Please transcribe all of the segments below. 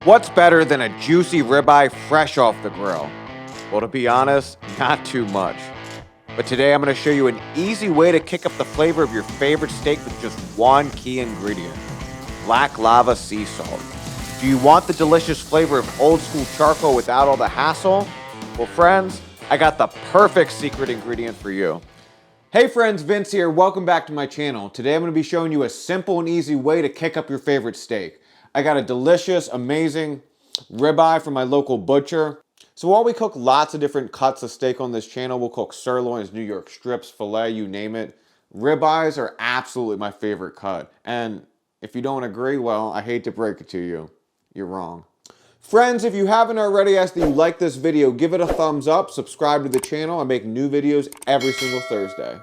What's better than a juicy ribeye fresh off the grill? Well, to be honest, not too much. But today I'm going to show you an easy way to kick up the flavor of your favorite steak with just one key ingredient: black lava sea salt. Do you want the delicious flavor of old school charcoal without all the hassle? Well, friends, I got the perfect secret ingredient for you. Hey friends, Vince here. Welcome back to my channel. Today I'm going to be showing you a simple and easy way to kick up your favorite steak. I got a delicious, amazing ribeye from my local butcher. So while we cook lots of different cuts of steak on this channel, we'll cook sirloins, New York strips, filet, you name it. Ribeyes are absolutely my favorite cut. And if you don't agree, well, I hate to break it to you. You're wrong. Friends, if you haven't already, asked that you like this video, give it a thumbs up, subscribe to the channel. I make new videos every single Thursday.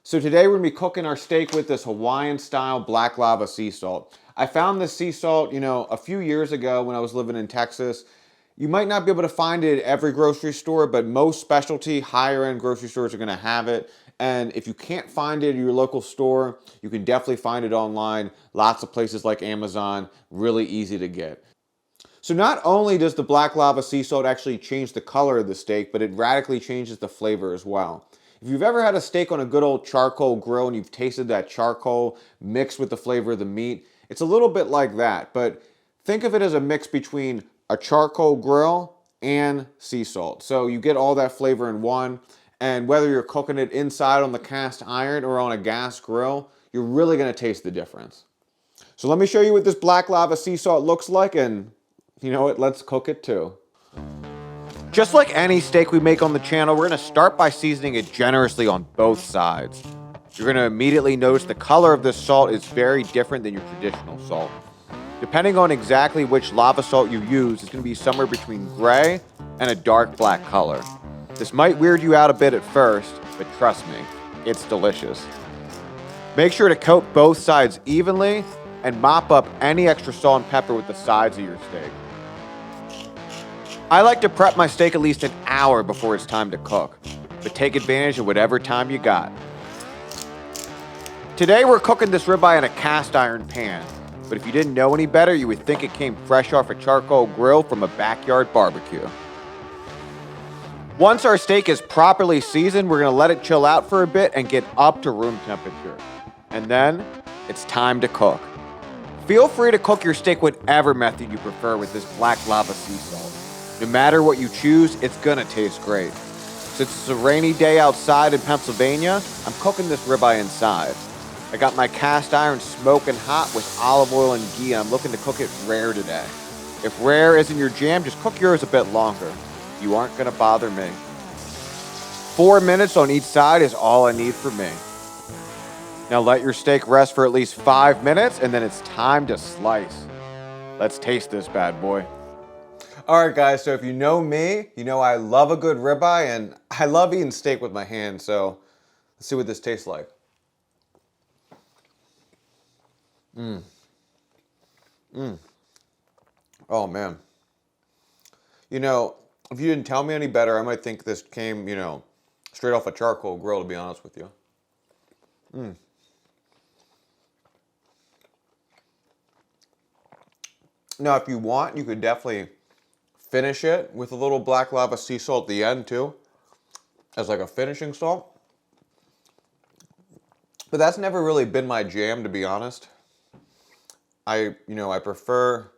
So today we're going to be cooking our steak with this Hawaiian style black lava sea salt. I found this sea salt, a few years ago when I was living in Texas. You might not be able to find it at every grocery store, but most specialty higher end grocery stores are going to have it. And if you can't find it at your local store, you can definitely find it online. Lots of places like Amazon, really easy to get. So not only does the black lava sea salt actually change the color of the steak, but it radically changes the flavor as well. If you've ever had a steak on a good old charcoal grill and you've tasted that charcoal mixed with the flavor of the meat, it's a little bit like that, but think of it as a mix between a charcoal grill and sea salt. So you get all that flavor in one, and whether you're cooking it inside on the cast iron or on a gas grill, you're really going to taste the difference. So let me show you what this black lava sea salt looks like, and you know what, let's cook it too. Just like any steak we make on the channel, we're going to start by seasoning it generously on both sides. You're going to immediately notice the color of this salt is very different than your traditional salt. Depending on exactly which lava salt you use, it's going to be somewhere between gray and a dark black color. This might weird you out a bit at first, but trust me, it's delicious. Make sure to coat both sides evenly and mop up any extra salt and pepper with the sides of your steak. I like to prep my steak at least an hour before it's time to cook, but take advantage of whatever time you got. Today we're cooking this ribeye in a cast iron pan, but if you didn't know any better, you would think it came fresh off a charcoal grill from a backyard barbecue. Once our steak is properly seasoned, we're going to let it chill out for a bit and get up to room temperature. And then it's time to cook. Feel free to cook your steak whatever method you prefer with this black lava sea salt. No matter what you choose, it's going to taste great. Since it's a rainy day outside in Pennsylvania, I'm cooking this ribeye inside. I got my cast iron smoking hot with olive oil and ghee. I'm looking to cook it rare today. If rare isn't your jam, just cook yours a bit longer. You aren't going to bother me. 4 minutes on each side is all I need for me. Now let your steak rest for at least 5 minutes, and then it's time to slice. Let's taste this bad boy. All right, guys, so if you know me, you know I love a good ribeye, and I love eating steak with my hands, so let's see what this tastes like. Oh, man. If you didn't tell me any better, I might think this came, straight off a charcoal grill, to be honest with you. Now, if you want, you could definitely finish it with a little black lava sea salt at the end, too, as like a finishing salt. But that's never really been my jam, to be honest. I prefer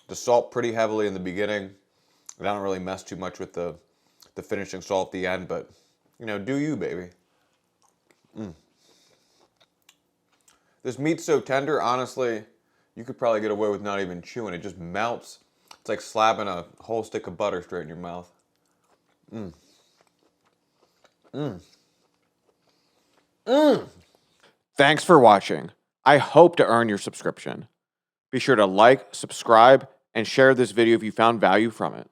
the salt pretty heavily in the beginning. And I don't really mess too much with the finishing salt at the end, but, do you, baby. This meat's so tender, honestly, you could probably get away with not even chewing. It just melts. It's like slapping a whole stick of butter straight in your mouth. Thanks for watching. I hope to earn your subscription. Be sure to like, subscribe, and share this video if you found value from it.